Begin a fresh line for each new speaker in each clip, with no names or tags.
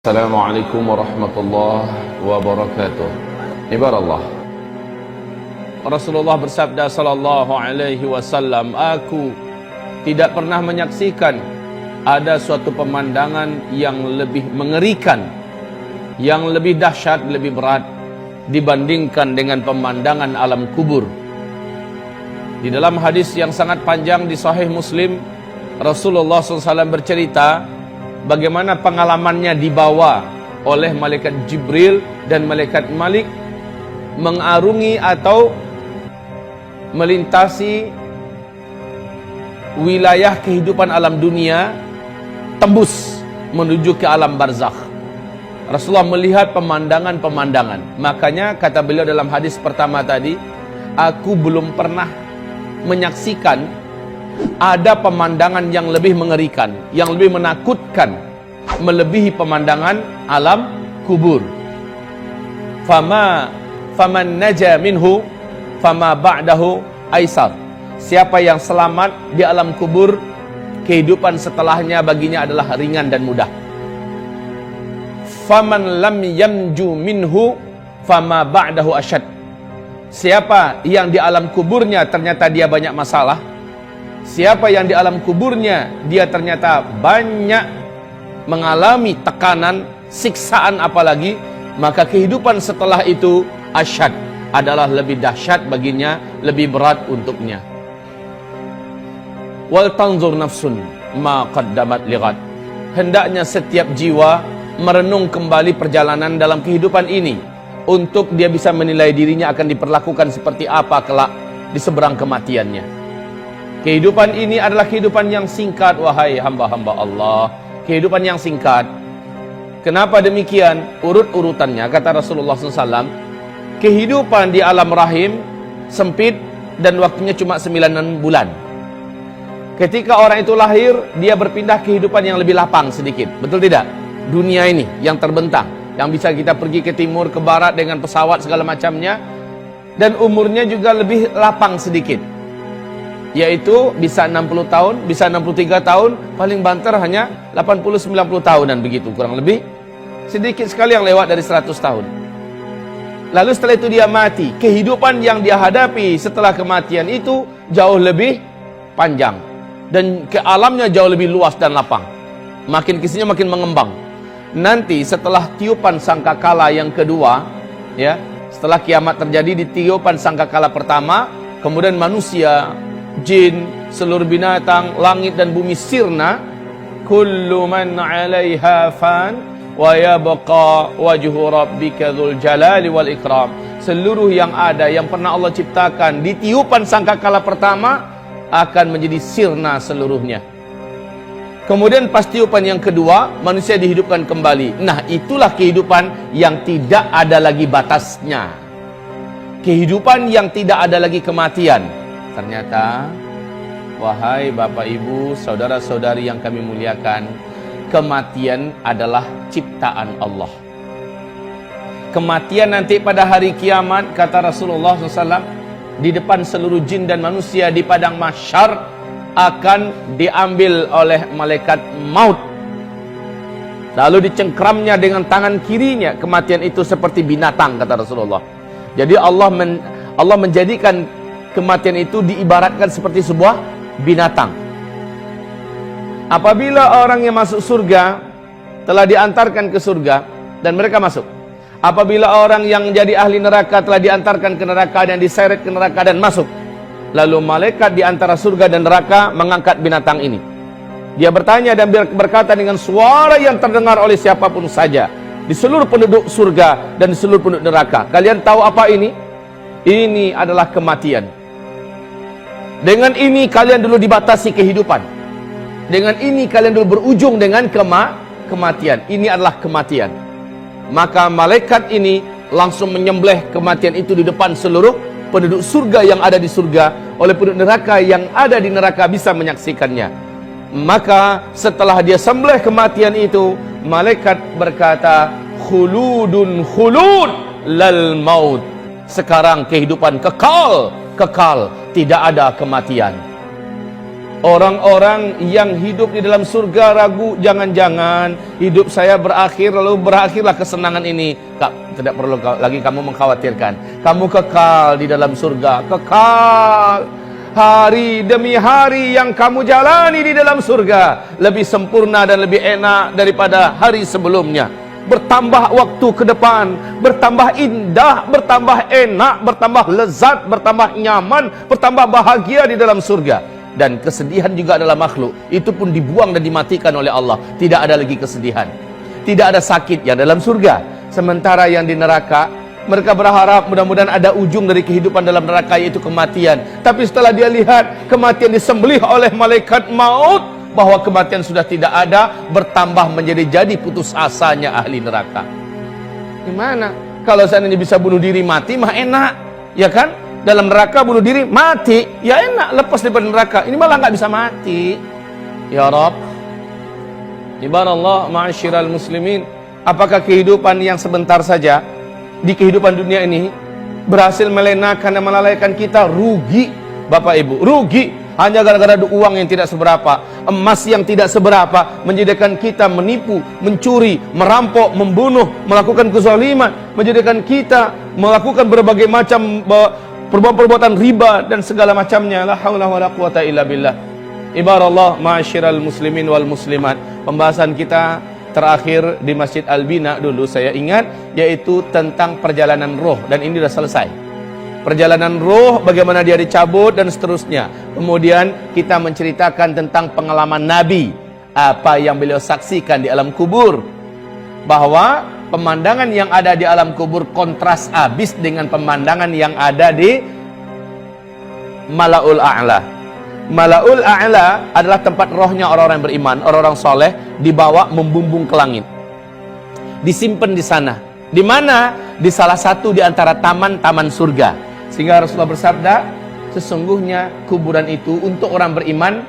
Assalamualaikum warahmatullahi wabarakatuh. Ibarat Rasulullah bersabda sallallahu alaihi wasallam, aku tidak pernah menyaksikan ada suatu pemandangan yang lebih mengerikan, yang lebih dahsyat, lebih berat dibandingkan dengan pemandangan alam kubur. Di dalam hadis yang sangat panjang di Sahih Muslim, Rasulullah SAW bercerita bagaimana pengalamannya dibawa oleh malaikat Jibril dan malaikat Malik mengarungi atau melintasi wilayah kehidupan alam dunia, tembus menuju ke alam barzakh. Rasulullah melihat pemandangan-pemandangan. Makanya kata beliau dalam hadis pertama tadi, aku belum pernah menyaksikan ada pemandangan yang lebih mengerikan, yang lebih menakutkan, melebihi pemandangan alam kubur. Faman naja minhu fama ba'dahu aisar. Siapa yang selamat di alam kubur, kehidupan setelahnya baginya adalah ringan dan mudah. Faman lam yanju minhu fama ba'dahu asyad. Siapa yang di alam kuburnya ternyata dia banyak masalah, siapa yang di alam kuburnya dia ternyata banyak mengalami tekanan, siksaan apalagi, maka kehidupan setelah itu asyad, adalah lebih dahsyat baginya, lebih berat untuknya. Wal tanzur nafsun ma qaddamat lighad. Hendaknya setiap jiwa merenung kembali perjalanan dalam kehidupan ini, untuk dia bisa menilai dirinya akan diperlakukan seperti apa kelak di seberang kematiannya. Kehidupan ini adalah kehidupan yang singkat, wahai hamba-hamba Allah. Kehidupan yang singkat. Kenapa demikian? Urut-urutannya, kata Rasulullah SAW, kehidupan di alam rahim sempit dan waktunya cuma 9 bulan. Ketika orang itu lahir, dia berpindah kehidupan yang lebih lapang sedikit. Betul tidak? Dunia ini yang terbentang, yang bisa kita pergi ke timur, ke barat dengan pesawat segala macamnya, dan umurnya juga lebih lapang sedikit, yaitu bisa 60 tahun, bisa 63 tahun, paling banter hanya 80-90 tahunan begitu, kurang lebih. Sedikit sekali yang lewat dari 100 tahun. Lalu setelah itu dia mati. Kehidupan yang dia hadapi setelah kematian itu jauh lebih panjang, dan ke alamnya jauh lebih luas dan lapang. Makin kesini makin mengembang. Nanti setelah tiupan sangkakala yang kedua, ya, setelah kiamat terjadi, di tiupan sangkakala pertama, kemudian manusia, jin, seluruh binatang, langit dan bumi sirna. Kullu man 'alaiha fan wa yabqa wajhu rabbika dzul jalali wal ikram. Seluruh yang ada, yang pernah Allah ciptakan di tiupan sangkakala pertama akan menjadi sirna seluruhnya. Kemudian pas tiupan yang kedua, manusia dihidupkan kembali. Nah, itulah kehidupan yang tidak ada lagi batasnya. Kehidupan yang tidak ada lagi kematian. Ternyata, wahai Bapak Ibu, saudara-saudari yang kami muliakan, kematian adalah ciptaan Allah. Kematian nanti pada hari kiamat, kata Rasulullah SAW, di depan seluruh jin dan manusia di padang mahsyar, akan diambil oleh malaikat maut, lalu dicengkramnya dengan tangan kirinya. Kematian itu seperti binatang, kata Rasulullah. Jadi Allah menjadikan kematian itu diibaratkan seperti sebuah binatang. Apabila orang yang masuk surga telah diantarkan ke surga dan mereka masuk, apabila orang yang jadi ahli neraka telah diantarkan ke neraka dan diseret ke neraka dan masuk, lalu malaikat di antara surga dan neraka mengangkat binatang ini. Dia bertanya dan berkata dengan suara yang terdengar oleh siapapun saja di seluruh penduduk surga dan di seluruh penduduk neraka, kalian tahu apa ini? Ini adalah kematian. Dengan ini kalian dulu dibatasi kehidupan. Dengan ini kalian dulu berujung dengan kematian. Ini adalah kematian. Maka malaikat ini langsung menyembelih kematian itu di depan seluruh penduduk surga yang ada di surga, oleh penduduk neraka yang ada di neraka bisa menyaksikannya. Maka setelah dia sembelih kematian itu, malaikat berkata, khuludun khulud lal maut. Sekarang kehidupan kekal, tidak ada kematian. Orang-orang yang hidup di dalam surga ragu, jangan-jangan hidup saya berakhir lalu berakhirlah kesenangan ini. Tidak perlu lagi kamu mengkhawatirkan. Kamu kekal di dalam surga, kekal. Hari demi hari yang kamu jalani di dalam surga lebih sempurna dan lebih enak daripada hari sebelumnya. Bertambah waktu ke depan, bertambah indah, bertambah enak, bertambah lezat, bertambah nyaman, bertambah bahagia di dalam surga. Dan kesedihan juga adalah makhluk, itu pun dibuang dan dimatikan oleh Allah. Tidak ada lagi kesedihan, tidak ada sakit yang dalam surga. Sementara yang di neraka, mereka berharap mudah-mudahan ada ujung dari kehidupan dalam neraka, yaitu kematian. Tapi setelah dia lihat kematian disembelih oleh malaikat maut, bahwa kematian sudah tidak ada, bertambah menjadi putus asanya ahli neraka. Gimana? Kalau seandainya bisa bunuh diri mati mah enak, ya kan? Dalam neraka bunuh diri mati, ya enak, lepas daripada neraka. Ini malah nggak bisa mati. Ya Rabb, ibarat ma'asyiral muslimin, apakah kehidupan yang sebentar saja di kehidupan dunia ini berhasil melenakan dan melalaikan kita? Rugi, Bapak Ibu, rugi. Hanya gara-gara uang yang tidak seberapa, emas yang tidak seberapa, menjadikan kita menipu, mencuri, merampok, membunuh, melakukan kezaliman, menjadikan kita melakukan berbagai macam perbuatan riba dan segala macamnya. La haula wala quwata illa billah. Ibarallah ma'asyiral muslimin wal muslimat. Pembahasan kita terakhir di Masjid Al-Bina dulu saya ingat, yaitu tentang perjalanan roh, dan ini sudah selesai. Perjalanan roh, bagaimana dia dicabut dan seterusnya. Kemudian kita menceritakan tentang pengalaman Nabi, apa yang beliau saksikan di alam kubur, bahwa pemandangan yang ada di alam kubur kontras habis dengan pemandangan yang ada di Mala'ul A'la. Mala'ul A'la adalah tempat rohnya orang-orang beriman, orang-orang soleh, dibawa membumbung ke langit, disimpan di sana. Di mana? Di salah satu di antara taman-taman surga. Sehingga Rasulullah bersabda, sesungguhnya kuburan itu untuk orang beriman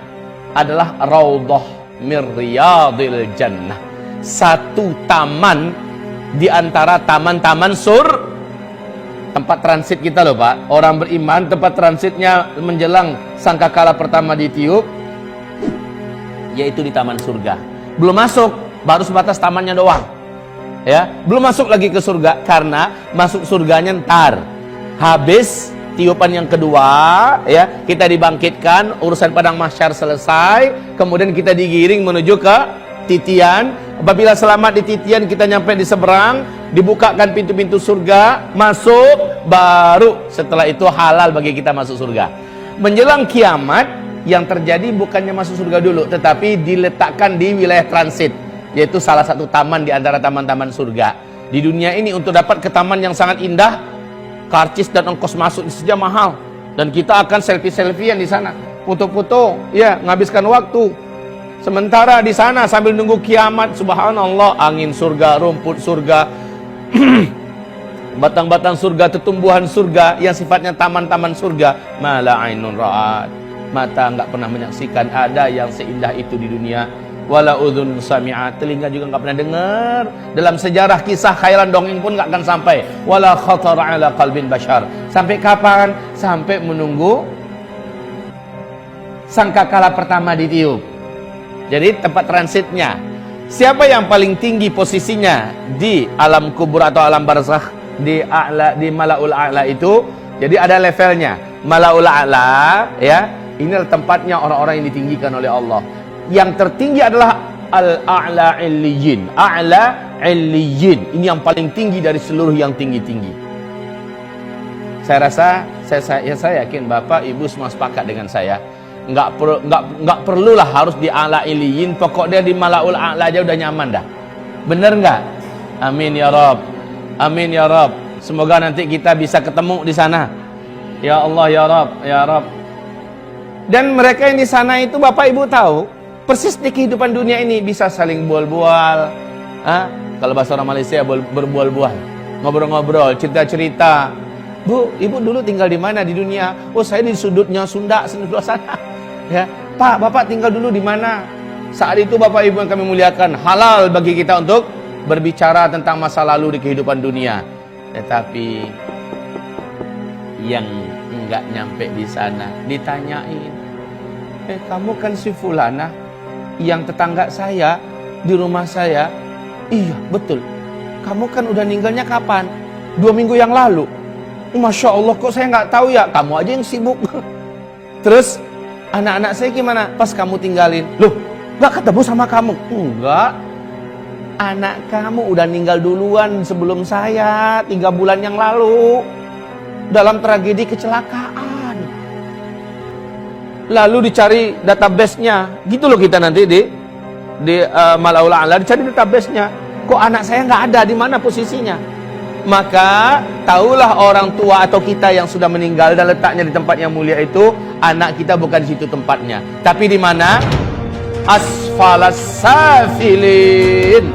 adalah raudhah mir riyadil jannah, satu taman di antara taman-taman tempat transit kita loh Pak. Orang beriman tempat transitnya menjelang sangkakala pertama ditiup, yaitu di taman surga. Belum masuk, baru sebatas tamannya doang, ya, belum masuk lagi ke surga, karena masuk surganya ntar habis tiupan yang kedua, ya, kita dibangkitkan, urusan padang mahsyar selesai, kemudian kita digiring menuju ke titian. Apabila selamat di titian, kita nyampe di seberang, dibukakan pintu-pintu surga, masuk, baru setelah itu halal bagi kita masuk surga. Menjelang kiamat, yang terjadi bukannya masuk surga dulu, tetapi diletakkan di wilayah transit, yaitu salah satu taman di antara taman-taman surga. Di dunia ini untuk dapat ke taman yang sangat indah, karcis dan ongkos masuk saja mahal, dan kita akan selfie-selfiean di sana, foto-foto, ya, menghabiskan waktu. Sementara di sana sambil nunggu kiamat, subhanallah, angin surga, rumput surga, batang-batang surga, tumbuhan surga yang sifatnya taman-taman surga, mala ainun ra'at, mata enggak pernah menyaksikan ada yang seindah itu di dunia, wala udhun sami'at, telinga juga enggak pernah dengar, dalam sejarah kisah khayalan dongeng pun enggak akan sampai, wala khatar ala qalbin bashar. Sampai kapan? Sampai menunggu sangkakala pertama ditiup. Jadi tempat transitnya, siapa yang paling tinggi posisinya di alam kubur atau alam barzakh, di a'la, di Mala'ul A'la itu. Jadi ada levelnya. Mala'ul A'la, ya, inilah tempatnya orang-orang yang ditinggikan oleh Allah. Yang tertinggi adalah Al-A'la Illiyin. A'la Illiyin, ini yang paling tinggi dari seluruh yang tinggi-tinggi. Saya rasa, saya yakin Bapak Ibu semua sepakat dengan saya. Enggak perlulah harus di A'la Illiyin, pokoknya di Mala'ul A'la aja udah nyaman dah. Bener enggak? Amin ya Rabb. Amin ya Rabb. Semoga nanti kita bisa ketemu di sana. Ya Allah ya Rabb, ya Rabb. Dan mereka yang di sana itu Bapak Ibu tahu, persis di kehidupan dunia ini bisa saling bual-bual. Kalau bahasa orang Malaysia berbual-bual, ngobrol-ngobrol, cerita-cerita. Bu, Ibu dulu tinggal di mana di dunia? Oh, saya di sudutnya Sunda, sebelah sana. Ya, Pak, Bapak tinggal dulu di mana? Saat itu Bapak Ibu yang kami muliakan, halal bagi kita untuk berbicara tentang masa lalu di kehidupan dunia. Tetapi yang enggak nyampe di sana ditanyain, Kamu kan si Fulana yang tetangga saya di rumah saya. Iya, betul. Kamu kan udah ninggalnya kapan? 2 minggu yang lalu. Masya Allah, kok saya nggak tahu ya? Kamu aja yang sibuk. Terus anak-anak saya gimana pas kamu tinggalin? Loh, nggak ketemu sama kamu? Enggak. Anak kamu udah meninggal duluan sebelum saya 3 bulan yang lalu dalam tragedi kecelakaan. Lalu dicari database-nya, gitu loh kita nanti di Malaul A'la dicari database-nya. Kok anak saya nggak ada, di mana posisinya? Maka tahulah orang tua atau kita yang sudah meninggal dan letaknya di tempat yang mulia itu, anak kita bukan di situ tempatnya, tapi di mana? Asfalas safilin.